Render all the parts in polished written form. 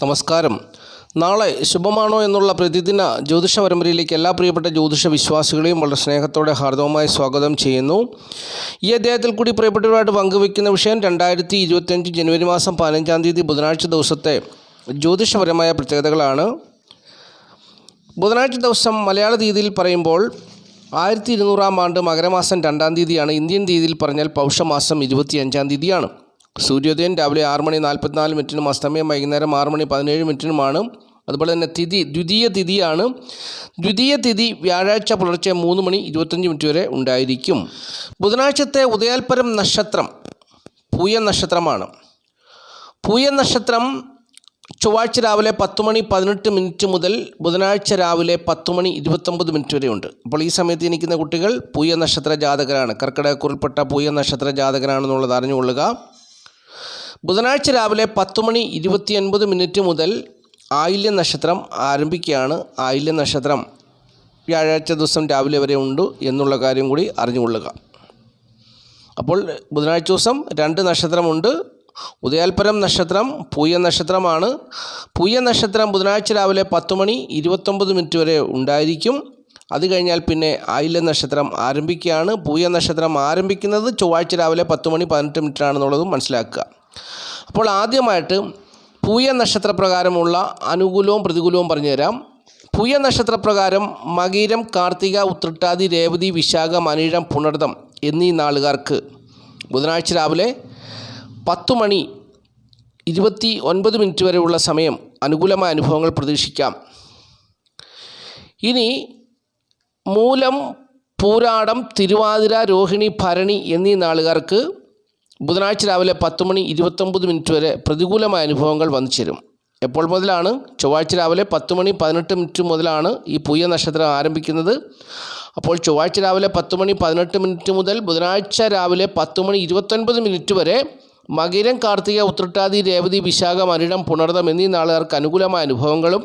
നമസ്കാരം. നാളെ ശുഭമാണോ എന്നുള്ള പ്രതിദിന ജ്യോതിഷ പരമ്പരയിലേക്ക് എല്ലാ പ്രിയപ്പെട്ട ജ്യോതിഷ വിശ്വാസികളെയും വളരെ സ്നേഹത്തോടെ ഹാർദവമായി സ്വാഗതം ചെയ്യുന്നു. ഈ അധ്യായത്തിൽ കൂടി പ്രിയപ്പെട്ടവരായിട്ട് പങ്കുവയ്ക്കുന്ന വിഷയം 2025 ജനുവരി മാസം 15-ാം തീയതി ബുധനാഴ്ച ദിവസത്തെ ജ്യോതിഷപരമായ പ്രത്യേകതകളാണ്. ബുധനാഴ്ച ദിവസം മലയാള തീയതിയിൽ പറയുമ്പോൾ 1200 ആണ്ട് മകരമാസം 2-ാം തീയതിയാണ്. ഇന്ത്യൻ തീയതിയിൽ പറഞ്ഞാൽ പൗഷമാസം 25-ാം തീയതിയാണ്. സൂര്യോദയം രാവിലെ 6:44 അസ്തമയം വൈകുന്നേരം 6:17 അതുപോലെ തന്നെ തിഥി ദ്വിതീയ തിഥിയാണ്. ദ്വിതീയ തിഥി വ്യാഴാഴ്ച പുലർച്ചെ 3:25 വരെ ഉണ്ടായിരിക്കും. ബുധനാഴ്ചത്തെ ഉദയാൽപരം നക്ഷത്രം പൂയ നക്ഷത്രമാണ്. പൂയ നക്ഷത്രം ചൊവ്വാഴ്ച രാവിലെ 10:18 മുതൽ ബുധനാഴ്ച രാവിലെ 10:29 വരെ ഉണ്ട്. അപ്പോൾ ഈ സമയത്ത് ജനിക്കുന്ന കുട്ടികൾ പൂയ നക്ഷത്ര ജാതകരാണ്. കർക്കിടകക്കുറിൽപ്പെട്ട പൂയ നക്ഷത്ര ജാതകരാണെന്നുള്ളത് അറിഞ്ഞുകൊള്ളുക. ബുധനാഴ്ച രാവിലെ 10:29 മുതൽ ആയില്യ നക്ഷത്രം ആരംഭിക്കുകയാണ്. ആയില്യ നക്ഷത്രം വ്യാഴാഴ്ച ദിവസം രാവിലെ വരെ ഉണ്ട് എന്നുള്ള കാര്യം കൂടി അറിഞ്ഞുകൊള്ളുക. അപ്പോൾ ബുധനാഴ്ച ദിവസം 2 നക്ഷത്രമുണ്ട്. ഉദയാൽപരം നക്ഷത്രം പൂയ നക്ഷത്രമാണ്. പൂയ നക്ഷത്രം ബുധനാഴ്ച രാവിലെ 10:29 വരെ ഉണ്ടായിരിക്കും. അത് കഴിഞ്ഞാൽ പിന്നെ ആയില്യ നക്ഷത്രം ആരംഭിക്കുകയാണ്. പൂയ നക്ഷത്രം ആരംഭിക്കുന്നത് ചൊവ്വാഴ്ച രാവിലെ 10:18 ആണെന്നുള്ളതും മനസ്സിലാക്കുക. അപ്പോൾ ആദ്യമായിട്ട് പൂയ നക്ഷത്രപ്രകാരമുള്ള അനുകൂലവും പ്രതികൂലവും പറഞ്ഞുതരാം. പൂയ നക്ഷത്രപ്രകാരം മകീരം, കാർത്തിക, ഉത്രട്ടാതി, രേവതി, വിശാഖം, അനിഴം, പുണർദം എന്നീ നാളുകാർക്ക് ബുധനാഴ്ച രാവിലെ 10:29 വരെയുള്ള സമയം അനുകൂലമായ അനുഭവങ്ങൾ പ്രതീക്ഷിക്കാം. ഇനി മൂലം, പൂരാടം, തിരുവാതിര, രോഹിണി, ഭരണി എന്നീ നാളുകാർക്ക് ബുധനാഴ്ച രാവിലെ 10:29 വരെ പ്രതികൂലമായ അനുഭവങ്ങൾ വന്നു ചേരും. എപ്പോൾ മുതലാണ്? ചൊവ്വാഴ്ച രാവിലെ 10:18 മുതലാണ് ഈ പൂയ നക്ഷത്രം ആരംഭിക്കുന്നത്. അപ്പോൾ ചൊവ്വാഴ്ച രാവിലെ 10:18 മുതൽ ബുധനാഴ്ച രാവിലെ 10:29 വരെ മകരം, കാർത്തിക, ഉത്രട്ടാതി, രേവതി, വിശാഖം, അനിഴം, പുണർദം എന്നീ നാളുകാർക്ക് അനുകൂലമായ അനുഭവങ്ങളും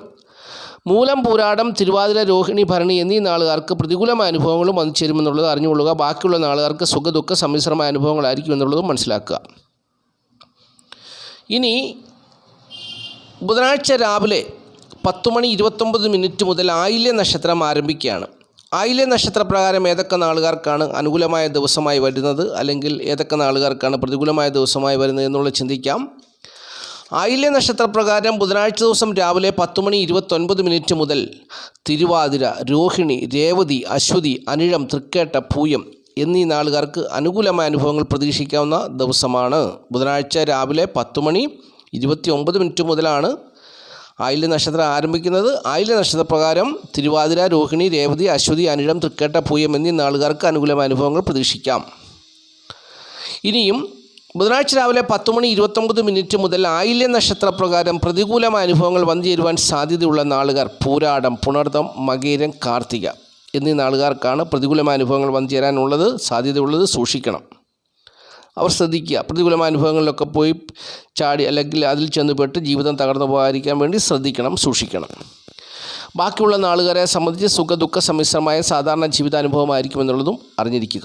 മൂലം, പൂരാടം, തിരുവാതിര, രോഹിണി, ഭരണി എന്നീ നാളുകാർക്ക് പ്രതികൂലമായ അനുഭവങ്ങളും വന്നു ചേരുമെന്നുള്ളത് അറിഞ്ഞുകൊള്ളുക. ബാക്കിയുള്ള നാളുകാർക്ക് സുഖദുഃഖ സമ്മിശ്രമായ അനുഭവങ്ങളായിരിക്കും എന്നുള്ളതും മനസ്സിലാക്കുക. ഇനി ബുധനാഴ്ച രാവിലെ 10:29 മുതൽ ആയില്യ നക്ഷത്രം ആരംഭിക്കുകയാണ്. ആയില്യ നക്ഷത്രപ്രകാരം ഏതൊക്കെ നാളുകാർക്കാണ് അനുകൂലമായ ദിവസമായി വരുന്നത്, അല്ലെങ്കിൽ ഏതൊക്കെ നാളുകാർക്കാണ് പ്രതികൂലമായ ദിവസമായി വരുന്നത് എന്നുള്ളത് ചിന്തിക്കാം. ആയില്യ നക്ഷത്രപ്രകാരം ബുധനാഴ്ച ദിവസം രാവിലെ 10:29 മുതൽ തിരുവാതിര, രോഹിണി, രേവതി, അശ്വതി, അനിഴം, തൃക്കേട്ട, പൂയം എന്നീ നാളുകാർക്ക് അനുകൂലമായ അനുഭവങ്ങൾ പ്രതീക്ഷിക്കാവുന്ന ദിവസമാണ്. ബുധനാഴ്ച രാവിലെ 10:29 മുതലാണ് ആയില്യ നക്ഷത്രം ആരംഭിക്കുന്നത്. ആയില്യ നക്ഷത്രപ്രകാരം തിരുവാതിര, രോഹിണി, രേവതി, അശ്വതി, അനിഴം, തൃക്കേട്ട, പൂയം എന്നീ നാളുകാർക്ക് അനുകൂലമായ അനുഭവങ്ങൾ പ്രതീക്ഷിക്കാം. ഇനിയും ബുധനാഴ്ച രാവിലെ 10:29 മുതൽ ആയില്യ നക്ഷത്രപ്രകാരം പ്രതികൂലമായ അനുഭവങ്ങൾ വന്നു ചേരുവാൻ സാധ്യതയുള്ള നാളുകാർ പൂരാടം, പുണർദം, മകീരം, കാർത്തിക എന്നീ നാളുകാർക്കാണ് പ്രതികൂലമായ അനുഭവങ്ങൾ വന്നു ചേരാനുള്ളത്. സാധ്യതയുള്ളത് സൂക്ഷിക്കണം. അവർ ശ്രദ്ധിക്കുക. പ്രതികൂലമായ അനുഭവങ്ങളിലൊക്കെ പോയി ചാടി അല്ലെങ്കിൽ അതിൽ ചെന്നുപെട്ട് ജീവിതം തകർന്നു പോകാതിരിക്കാൻ വേണ്ടി ശ്രദ്ധിക്കണം, സൂക്ഷിക്കണം. ബാക്കിയുള്ള നാളുകാരെ സംബന്ധിച്ച് സുഖദുഃഖ സമ്മിശ്രമായ സാധാരണ ജീവിതാനുഭവമായിരിക്കുമെന്നുള്ളതും അറിഞ്ഞിരിക്കുക.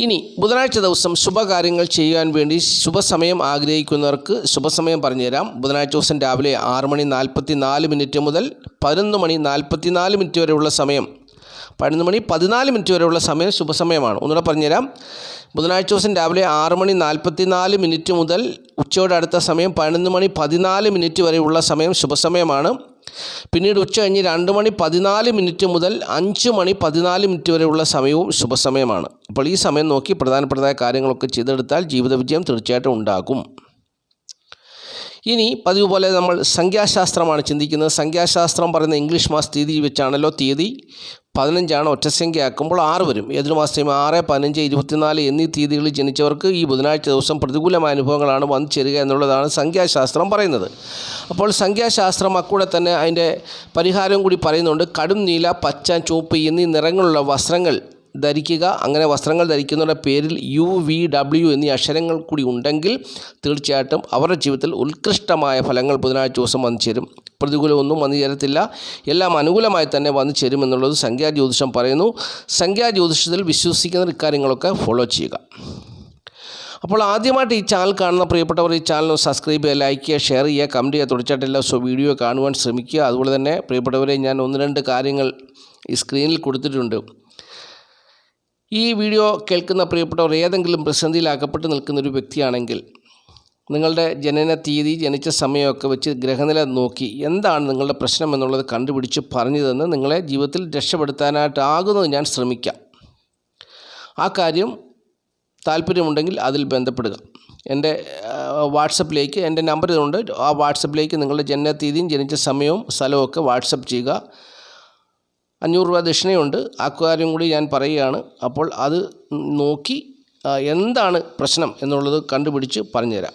ഇനി ബുധനാഴ്ച ദിവസം ശുഭകാര്യങ്ങൾ ചെയ്യാൻ വേണ്ടി ശുഭസമയം ആഗ്രഹിക്കുന്നവർക്ക് ശുഭസമയം പറഞ്ഞുതരാം. ബുധനാഴ്ച ദിവസം രാവിലെ 6:44 മുതൽ 11:44 വരെയുള്ള സമയം, 11:14 വരെയുള്ള സമയം ശുഭസമയമാണ്. ഒന്നുകൂടെ പറഞ്ഞുതരാം. ബുധനാഴ്ച ദിവസം രാവിലെ 6:44 മുതൽ ഉച്ചയോട് അടുത്ത സമയം 11:14 വരെയുള്ള സമയം ശുഭസമയമാണ്. പിന്നീട് ഉച്ച കഴിഞ്ഞ് 2:14 മുതൽ 5:14 വരെയുള്ള സമയവും ശുഭസമയമാണ്. അപ്പോൾ ഈ സമയം നോക്കി പ്രധാനപ്പെട്ടതായ കാര്യങ്ങളൊക്കെ ചെയ്തെടുത്താൽ ജീവിത വിജയം തീർച്ചയായിട്ടും ഉണ്ടാകും. ഇനി പതിവ് പോലെ നമ്മൾ സംഖ്യാശാസ്ത്രമാണ് ചിന്തിക്കുന്നത്. സംഖ്യാശാസ്ത്രം പറയുന്ന ഇംഗ്ലീഷ് മാസ തീയതി വെച്ചാണല്ലോ. തീയതി 15 ഒറ്റസംഖ്യയാക്കുമ്പോൾ 6 വരും. ഏതൊരു മാസത്തെയും 6, 15, 24 എന്നീ തീയതികളിൽ ജനിച്ചവർക്ക് ഈ ബുധനാഴ്ച ദിവസം പ്രതികൂലമായ അനുഭവങ്ങളാണ് വന്നു ചേരുക എന്നുള്ളതാണ് സംഖ്യാശാസ്ത്രം പറയുന്നത്. അപ്പോൾ സംഖ്യാശാസ്ത്രം അക്കൂടെ തന്നെ അതിൻ്റെ പരിഹാരവും കൂടി പറയുന്നുണ്ട്. കടും നീല, പച്ച, ചുവപ്പ് എന്നീ നിറങ്ങളുള്ള വസ്ത്രങ്ങൾ ധരിക്കുക. അങ്ങനെ വസ്ത്രങ്ങൾ ധരിക്കുന്നവരുടെ പേരിൽ UVW എന്നീ അക്ഷരങ്ങൾ കൂടി ഉണ്ടെങ്കിൽ തീർച്ചയായിട്ടും അവരുടെ ജീവിതത്തിൽ ഉത്കൃഷ്ടമായ ഫലങ്ങൾ ബുധനാഴ്ച ദിവസം വന്നു ചേരും. പ്രതികൂലമൊന്നും വന്നു ചേരത്തില്ല. എല്ലാം അനുകൂലമായി തന്നെ വന്നു ചേരുമെന്നുള്ളത് സംഖ്യാജ്യോതിഷം പറയുന്നു. സംഖ്യാജ്യോതിഷത്തിൽ വിശ്വസിക്കുന്ന ഇക്കാര്യങ്ങളൊക്കെ ഫോളോ ചെയ്യുക. അപ്പോൾ ആദ്യമായിട്ട് ഈ ചാനൽ കാണുന്ന പ്രിയപ്പെട്ടവർ ഈ ചാനൽ സബ്സ്ക്രൈബ് ചെയ്യുക, ലൈക്ക് ചെയ്യുക, ഷെയർ ചെയ്യുക, കമൻറ്റ് ചെയ്യുക, തുടർച്ചയായിട്ടില്ല വീഡിയോ കാണുവാൻ ശ്രമിക്കുക. അതുപോലെ തന്നെ പ്രിയപ്പെട്ടവരെ ഞാൻ 1-2 കാര്യങ്ങൾ ഈ സ്ക്രീനിൽ കൊടുത്തിട്ടുണ്ട്. ഈ വീഡിയോ കേൾക്കുന്ന പ്രിയപ്പെട്ടവർ ഏതെങ്കിലും പ്രതിസന്ധിയിൽ അകപ്പെട്ട് നിൽക്കുന്നൊരു വ്യക്തിയാണെങ്കിൽ നിങ്ങളുടെ ജനന തീയതി, ജനിച്ച സമയമൊക്കെ വെച്ച് ഗ്രഹനില നോക്കി എന്താണ് നിങ്ങളുടെ പ്രശ്നം എന്നുള്ളത് കണ്ടുപിടിച്ച് പറഞ്ഞു തന്ന് നിങ്ങളെ ജീവിതത്തിൽ രക്ഷപ്പെടുത്താനായിട്ടാകുന്നത് ഞാൻ ശ്രമിക്കാം. ആ കാര്യം താല്പര്യമുണ്ടെങ്കിൽ അതിൽ ബന്ധപ്പെടുക. എൻ്റെ വാട്സപ്പിലേക്ക് എൻ്റെ നമ്പർ ഇതുണ്ട്. ആ വാട്സപ്പിലേക്ക് നിങ്ങളുടെ ജനന തീയതിയും ജനിച്ച സമയവും സ്ഥലവും ഒക്കെ വാട്സപ്പ് ചെയ്യുക. 500 രൂപ ദക്ഷിണയുണ്ട്. ആ കാര്യം കൂടി ഞാൻ പറയുകയാണ്. അപ്പോൾ അത് നോക്കി എന്താണ് പ്രശ്നം എന്നുള്ളത് കണ്ടുപിടിച്ച് പറഞ്ഞുതരാം.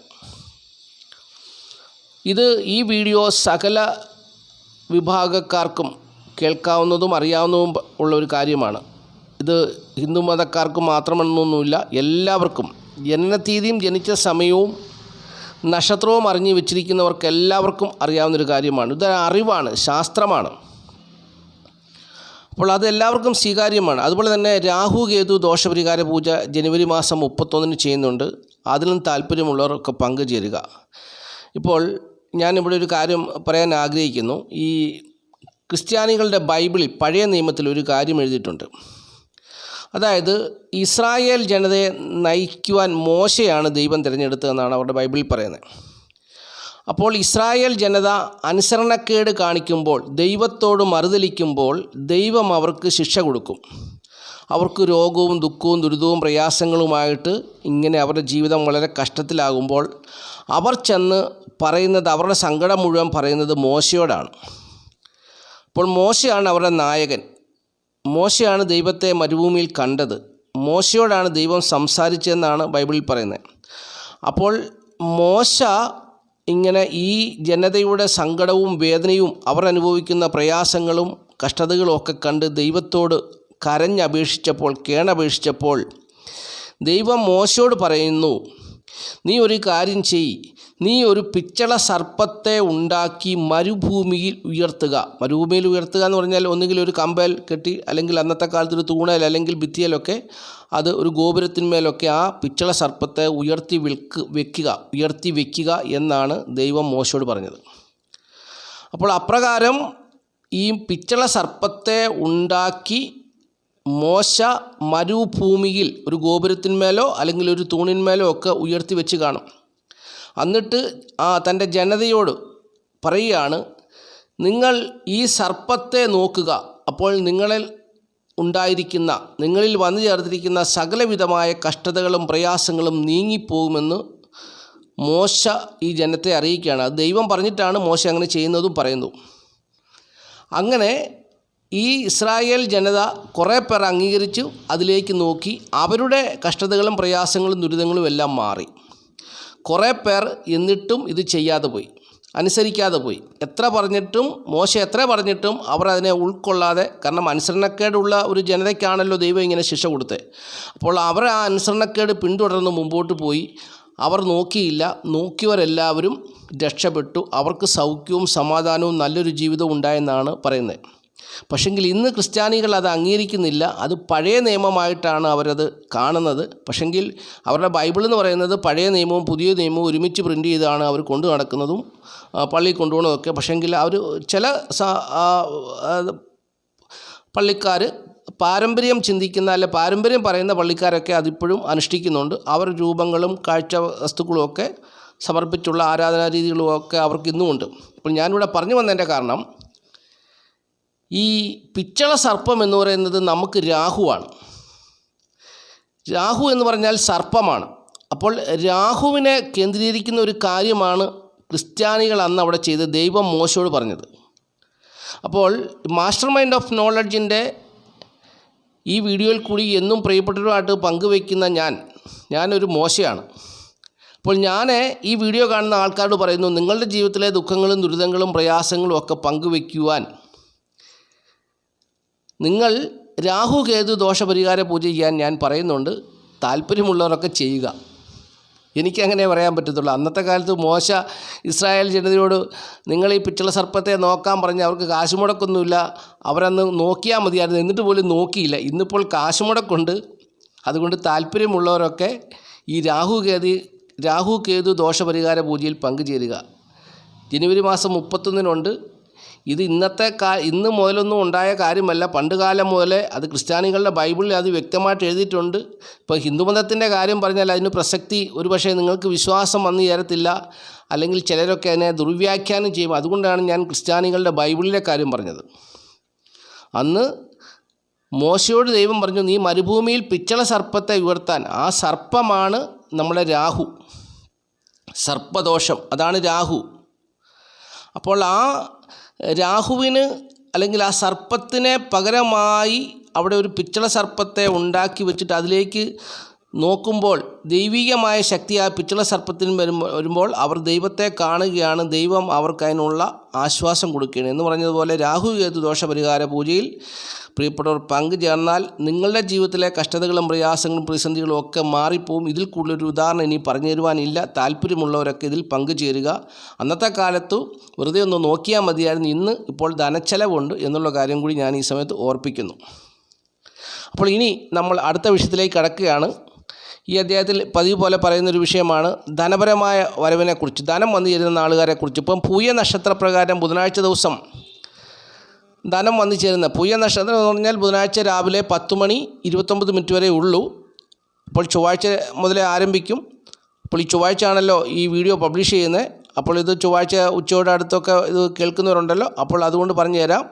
ഈ വീഡിയോ സകല വിഭാഗക്കാർക്കും കേൾക്കാവുന്നതും അറിയാവുന്നതും ഉള്ളൊരു കാര്യമാണ്. ഇത് ഹിന്ദു മതക്കാർക്ക് മാത്രമെന്നൊന്നുമില്ല, എല്ലാവർക്കും ജനനത്തീയതിയും ജനിച്ച സമയവും നക്ഷത്രവും അറിഞ്ഞു വെച്ചിരിക്കുന്നവർക്ക് എല്ലാവർക്കും അറിയാവുന്നൊരു കാര്യമാണ്. ഇത് അറിവാണ്, ശാസ്ത്രമാണ്. അപ്പോൾ അതെല്ലാവർക്കും സ്വീകാര്യമാണ്. അതുപോലെ തന്നെ രാഹു കേതു ദോഷപരിഹാര പൂജ ജനുവരി മാസം 31 ചെയ്യുന്നുണ്ട്. അതിലും താല്പര്യമുള്ളവരൊക്കെ പങ്കുചേരുക. ഇപ്പോൾ ഞാനിവിടെ ഒരു കാര്യം പറയാൻ ആഗ്രഹിക്കുന്നു. ഈ ക്രിസ്ത്യാനികളുടെ ബൈബിളിൽ പഴയ നിയമത്തിൽ ഒരു കാര്യം എഴുതിയിട്ടുണ്ട്. അതായത് ഇസ്രായേൽ ജനതയെ നയിക്കുവാൻ മോശയാണ് ദൈവം തിരഞ്ഞെടുത്തതെന്നാണ് അവരുടെ ബൈബിളിൽ പറയുന്നത്. അപ്പോൾ ഇസ്രായേൽ ജനത അനുസരണക്കേട് കാണിക്കുമ്പോൾ, ദൈവത്തോട് മറുതലിക്കുമ്പോൾ ദൈവം അവർക്ക് ശിക്ഷ കൊടുക്കും. അവർക്ക് രോഗവും ദുഃഖവും ദുരിതവും പ്രയാസങ്ങളുമായിട്ട് ഇങ്ങനെ അവരുടെ ജീവിതം വളരെ കഷ്ടത്തിലാകുമ്പോൾ അവർ ചെന്ന് പറയുന്നത്, അവരുടെ സങ്കടം മുഴുവൻ പറയുന്നത് മോശയോടാണ്. അപ്പോൾ മോശയാണ് അവരുടെ നായകൻ. മോശയാണ് ദൈവത്തെ മരുഭൂമിയിൽ കണ്ടത്. മോശയോടാണ് ദൈവം സംസാരിച്ചതെന്നാണ് ബൈബിളിൽ പറയുന്നത്. അപ്പോൾ മോശ ഇങ്ങനെ ഈ ജനതയുടെ സങ്കടവും വേദനയും അവർ അനുഭവിക്കുന്ന പ്രയാസങ്ങളും കഷ്ടതകളും ഒക്കെ കണ്ട് ദൈവത്തോട് കരഞ്ഞപേക്ഷിച്ചപ്പോൾ, കേണപേക്ഷിച്ചപ്പോൾ ദൈവം മോശയോട് പറയുന്നു, നീ ഒരു കാര്യം ചെയ്യ്, നീ ഒരു പിച്ചള സർപ്പത്തെ ഉണ്ടാക്കി മരുഭൂമിയിൽ ഉയർത്തുക. മരുഭൂമിയിൽ ഉയർത്തുക എന്ന് പറഞ്ഞാൽ ഒന്നുകിൽ ഒരു കമ്പൽ കെട്ടി, അല്ലെങ്കിൽ അന്നത്തെ കാലത്ത് ഒരു തൂണയിൽ അല്ലെങ്കിൽ ഭിത്തിയിലൊക്കെ അത് ഒരു ഗോപുരത്തിന്മേലൊക്കെ ആ പിച്ചള സർപ്പത്തെ ഉയർത്തി വെക്കുക എന്നാണ് ദൈവം മോശയോട് പറഞ്ഞത്. അപ്പോൾ അപ്രകാരം ഈ പിച്ചള സർപ്പത്തെ ഉണ്ടാക്കി മോശ മരുഭൂമിയിൽ ഒരു ഗോപുരത്തിന്മേലോ അല്ലെങ്കിൽ ഒരു തൂണിന്മേലോ ഒക്കെ ഉയർത്തി വെച്ച് കാണും. എന്നിട്ട് തൻ്റെ ജനതയോട് പറയുകയാണ്, നിങ്ങൾ ഈ സർപ്പത്തെ നോക്കുക, അപ്പോൾ നിങ്ങളിൽ വന്നു ചേർത്തിരിക്കുന്ന സകലവിധമായ കഷ്ടതകളും പ്രയാസങ്ങളും നീങ്ങിപ്പോകുമെന്ന് മോശ ഈ ജനത്തെ അറിയിക്കുകയാണ്. അത് ദൈവം പറഞ്ഞിട്ടാണ് മോശ അങ്ങനെ ചെയ്യുന്നതും പറയുന്നു. അങ്ങനെ ഈ ഇസ്രായേൽ ജനത കുറേ പേർ അംഗീകരിച്ചു, അതിലേക്ക് നോക്കി. അവരുടെ കഷ്ടതകളും പ്രയാസങ്ങളും ദുരിതങ്ങളും എല്ലാം മാറി. കുറേ പേർ എന്നിട്ടും ഇത് ചെയ്യാതെ പോയി, അനുസരിക്കാതെ പോയി. മോശ എത്ര പറഞ്ഞിട്ടും അവർ അതിനെ ഉൾക്കൊള്ളാതെ, കാരണം അനുസരണക്കേടുള്ള ഒരു ജനതയ്ക്കാണല്ലോ ദൈവം ഇങ്ങനെ ശിക്ഷ കൊടുത്തത്. അപ്പോൾ അവർ ആ അനുസരണക്കേട് പിന്തുടർന്ന് മുമ്പോട്ട് പോയി. അവർ നോക്കിയില്ല. നോക്കിയവരെല്ലാവരും രക്ഷപ്പെട്ടു. അവർക്ക് സൗഖ്യവും സമാധാനവും നല്ലൊരു ജീവിതവും ഉണ്ടായെന്നാണ് പറയുന്നത്. പക്ഷെങ്കിൽ ഇന്ന് ക്രിസ്ത്യാനികൾ അത് അംഗീകരിക്കുന്നില്ല. അത് പഴയ നിയമമായിട്ടാണ് അവരത് കാണുന്നത്. പക്ഷെങ്കിൽ അവരുടെ ബൈബിൾ എന്ന് പറയുന്നത് പഴയ നിയമവും പുതിയ നിയമവും ഒരുമിച്ച് പ്രിൻ്റ് ചെയ്താണ് അവർ കൊണ്ടു നടക്കുന്നതും പള്ളിയിൽ കൊണ്ടുപോകുന്നതൊക്കെ. പക്ഷെങ്കിൽ അവർ ചില പള്ളിക്കാർ പാരമ്പര്യം ചിന്തിക്കുന്ന, അല്ലെ പാരമ്പര്യം പറയുന്ന പള്ളിക്കാരൊക്കെ അതിപ്പോഴും അനുഷ്ഠിക്കുന്നുണ്ട്. അവർ രൂപങ്ങളും കാഴ്ച വസ്തുക്കളും ഒക്കെ സമർപ്പിച്ചുള്ള ആരാധനാ രീതികളും ഒക്കെ അവർക്ക് ഇന്നുമുണ്ട്. അപ്പോൾ ഞാനിവിടെ പറഞ്ഞു വന്നതിൻ്റെ കാരണം, ഈ പിച്ചള സർപ്പം എന്ന് പറയുന്നത് നമുക്ക് രാഹുവാണ്. രാഹു എന്ന് പറഞ്ഞാൽ സർപ്പമാണ്. അപ്പോൾ രാഹുവിനെ കേന്ദ്രീകരിക്കുന്ന ഒരു കാര്യമാണ് ക്രിസ്ത്യാനികൾ അന്ന് അവിടെ ചെയ്ത് ദൈവം മോശയോട് പറഞ്ഞത്. അപ്പോൾ മാസ്റ്റർ മൈൻഡ് ഓഫ് നോളജിൻ്റെ ഈ വീഡിയോയിൽ കൂടി എന്നും പ്രിയപ്പെട്ടവരുമായിട്ട് പങ്കുവയ്ക്കുന്ന ഞാനൊരു മോശയാണ്. അപ്പോൾ ഞാൻ ഈ വീഡിയോ കാണുന്ന ആൾക്കാരോട് പറയുന്നു, നിങ്ങളുടെ ജീവിതത്തിലെ ദുഃഖങ്ങളും ദുരിതങ്ങളും പ്രയാസങ്ങളും ഒക്കെ പങ്കുവയ്ക്കുവാൻ നിങ്ങൾ രാഹു കേതു ദോഷപരിഹാര പൂജ ചെയ്യാൻ ഞാൻ പറയുന്നുണ്ട്. താല്പര്യമുള്ളവരൊക്കെ ചെയ്യുക. എനിക്കങ്ങനെ പറയാൻ പറ്റത്തുള്ളൂ. അന്നത്തെ കാലത്ത് മോശ ഇസ്രായേൽ ജനതയോട് നിങ്ങൾ ഈ പിച്ചള സർപ്പത്തെ നോക്കാൻ പറഞ്ഞ് അവർക്ക് കാശ് മുടക്കൊന്നുമില്ല. അവരന്ന് നോക്കിയാൽ മതിയായിരുന്നു, എന്നിട്ട് പോലും നോക്കിയില്ല. ഇന്നിപ്പോൾ കാശ് മുടക്കുണ്ട്. അതുകൊണ്ട് താല്പര്യമുള്ളവരൊക്കെ ഈ രാഹു കേതു ദോഷപരിഹാര പൂജയിൽ പങ്കുചേരുക. ജനുവരി മാസം 31 ഇത് ഇന്ന് മുതലൊന്നും ഉണ്ടായ കാര്യമല്ല. പണ്ടുകാലം മുതലേ അത് ക്രിസ്ത്യാനികളുടെ ബൈബിളിൽ അത് വ്യക്തമായിട്ട് എഴുതിയിട്ടുണ്ട്. ഇപ്പോൾ ഹിന്ദുമതത്തിൻ്റെ കാര്യം പറഞ്ഞാൽ അതിന് പ്രസക്തി ഒരുപക്ഷെ നിങ്ങൾക്ക് വിശ്വാസം വന്നു ചേരത്തില്ല, അല്ലെങ്കിൽ ചിലരൊക്കെ അതിനെ ദുർവ്യാഖ്യാനം ചെയ്യും. അതുകൊണ്ടാണ് ഞാൻ ക്രിസ്ത്യാനികളുടെ ബൈബിളിലെ കാര്യം പറഞ്ഞത്. അന്ന് മോശയോട് ദൈവം പറഞ്ഞു, നീ മരുഭൂമിയിൽ പിച്ചള സർപ്പത്തെ ഉയർത്താൻ. ആ സർപ്പമാണ് നമ്മുടെ രാഹു, സർപ്പദോഷം, അതാണ് രാഹു. അപ്പോൾ ആ രാഹുവിന് അല്ലെങ്കിൽ ആ സർപ്പത്തിനെ പകരമായി അവിടെ ഒരു പിച്ചള സർപ്പത്തെ ഉണ്ടാക്കി വെച്ചിട്ട് അതിലേക്ക് നോക്കുമ്പോൾ ദൈവികമായ ശക്തി ആ പിച്ചള സർപ്പത്തിന് വരുമ്പോൾ അവർ ദൈവത്തെ കാണുകയാണ്. ദൈവം അവർക്ക് അതിനുള്ള ആശ്വാസം കൊടുക്കുകയാണ് എന്ന് പറഞ്ഞതുപോലെ രാഹു കേതു ദോഷപരിഹാര പൂജയിൽ പ്രിയപ്പെട്ടവർ പങ്കുചേർന്നാൽ നിങ്ങളുടെ ജീവിതത്തിലെ കഷ്ടതകളും പ്രയാസങ്ങളും പ്രതിസന്ധികളും ഒക്കെ മാറിപ്പോവും. ഇതിൽ കൂടുതലൊരു ഉദാഹരണം ഇനി പറഞ്ഞു തരുവാനില്ല. താല്പര്യമുള്ളവരൊക്കെ ഇതിൽ പങ്കുചേരുക. അന്നത്തെ കാലത്ത് വെറുതെ ഒന്ന് നോക്കിയാൽ മതിയായിരുന്നു. ഇപ്പോൾ ധനച്ചെലവുണ്ട് എന്നുള്ള കാര്യം കൂടി ഞാൻ ഈ സമയത്ത് ഓർപ്പിക്കുന്നു. അപ്പോൾ ഇനി നമ്മൾ അടുത്ത വിഷയത്തിലേക്ക് കടക്കുകയാണ്. ഈ അധ്യായത്തിൽ പതിവ് പോലെ പറയുന്നൊരു വിഷയമാണ് ധനപരമായ വരവിനെക്കുറിച്ച്, ധനം വന്നു ചേരുന്ന ആളുകാരെക്കുറിച്ച്. ഇപ്പം പൂയ നക്ഷത്രപ്രകാരം ബുധനാഴ്ച ദിവസം ധനം വന്നു ചേരുന്ന പൂയ നക്ഷത്രം എന്ന് പറഞ്ഞാൽ ബുധനാഴ്ച രാവിലെ 10:29 വരെ ഉള്ളൂ. അപ്പോൾ ചൊവ്വാഴ്ച മുതലേ ആരംഭിക്കും. അപ്പോൾ ഈ ചൊവ്വാഴ്ച ആണല്ലോ ഈ വീഡിയോ പബ്ലിഷ് ചെയ്യുന്നത്. അപ്പോൾ ഇത് ചൊവ്വാഴ്ച ഉച്ചയോടെ അടുത്തൊക്കെ ഇത് കേൾക്കുന്നവരുണ്ടല്ലോ. അപ്പോൾ അതുകൊണ്ട് പറഞ്ഞു തരാം.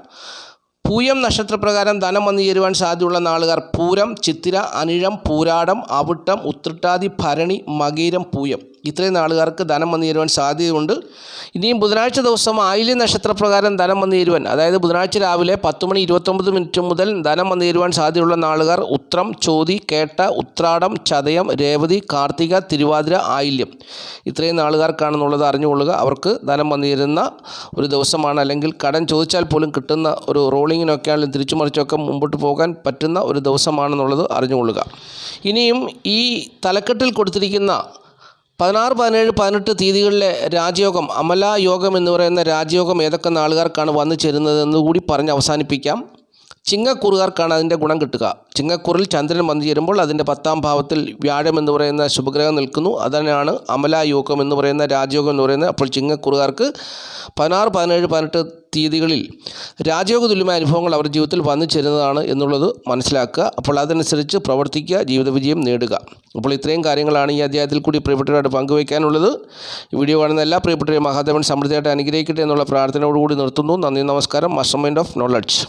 പൂയം നക്ഷത്രപ്രകാരം ധനം വന്നു ചേരുവാൻ സാധ്യതയുള്ള നാളുകാർ പൂരം, ചിത്തിര, അനിഴം, പൂരാടം, അവിട്ടം, ഉത്രട്ടാതി, ഭരണി, മകീരം, പൂയം. ഇത്രയും നാളുകാർക്ക് ധനം വന്നു ചേരുവാൻ സാധ്യതയുണ്ട്. ഇനിയും ബുധനാഴ്ച ദിവസം ആയില്യം നക്ഷത്രപ്രകാരം ധനം വന്നു ചേരുവാൻ, അതായത് ബുധനാഴ്ച രാവിലെ 10:29 മുതൽ ധനം വന്നു ചേരുവാൻ സാധ്യതയുള്ള നാളുകാർ ഉത്രം, ചോതി, കേട്ട, ഉത്രാടം, ചതയം, രേവതി, കാർത്തിക, തിരുവാതിര, ആയില്യം. ഇത്രയും നാളുകാർക്കാണെന്നുള്ളത് അറിഞ്ഞുകൊള്ളുക. അവർക്ക് ധനം വന്നു ചേരുന്ന ഒരു ദിവസമാണ്. അല്ലെങ്കിൽ കടം ചോദിച്ചാൽ പോലും കിട്ടുന്ന ഒരു റോളിങ്ങിനൊക്കെ ആണെങ്കിലും തിരിച്ചു മറിച്ചൊക്കെ മുമ്പോട്ട് പോകാൻ പറ്റുന്ന ഒരു ദിവസമാണെന്നുള്ളത് അറിഞ്ഞുകൊള്ളുക. ഇനിയും ഈ തലക്കെട്ടിൽ കൊടുത്തിരിക്കുന്ന 16, 17, 18 തീയതികളിലെ രാജയോഗം, അമലായോഗം എന്ന് പറയുന്ന രാജയോഗം ഏതൊക്കെ നാളുകാർക്കാണ് വന്നു ചേരുന്നതെന്ന് കൂടി പറഞ്ഞ് അവസാനിപ്പിക്കാം. ചിങ്ങക്കൂറുകാർക്കാണ് അതിൻ്റെ ഗുണം കിട്ടുക. ചിങ്ങക്കൂറിൽ ചന്ദ്രൻ വന്നു ചേരുമ്പോൾ അതിൻ്റെ 10ാം ഭാവത്തിൽ വ്യാഴം എന്ന് പറയുന്ന ശുഭഗ്രഹം നിൽക്കുന്നു. അതിനാണ് അമലായോഗം എന്ന് പറയുന്ന രാജയോഗം എന്ന് പറയുന്നത്. അപ്പോൾ ചിങ്ങക്കൂറുകാർക്ക് 16, 17, 18 തീയതികളിൽ രാജയോഗ തുല്യമായ അനുഭവങ്ങൾ അവരുടെ ജീവിതത്തിൽ വന്നു ചേരുന്നതാണ് എന്നുള്ളത് മനസ്സിലാക്കുക. അപ്പോൾ അതനുസരിച്ച് പ്രവർത്തിക്കുക, ജീവിത വിജയം നേടുക. അപ്പോൾ ഇത്രയും കാര്യങ്ങളാണ് ഈ അധ്യായത്തിൽ കൂടി പ്രിയപ്പെട്ടവരായിട്ട് പങ്കുവയ്ക്കാനുള്ളത്. ഈ വീഡിയോ കാണുന്ന എല്ലാ പ്രിയപ്പെട്ടവരെയും മഹാദേവൻ സമൃദ്ധിയായിട്ട് അനുഗ്രഹിക്കട്ടെ എന്നുള്ള പ്രാർത്ഥനയോടുകൂടി നിർത്തുന്നു. നന്ദി, നമസ്കാരം. Master mind of knowledge.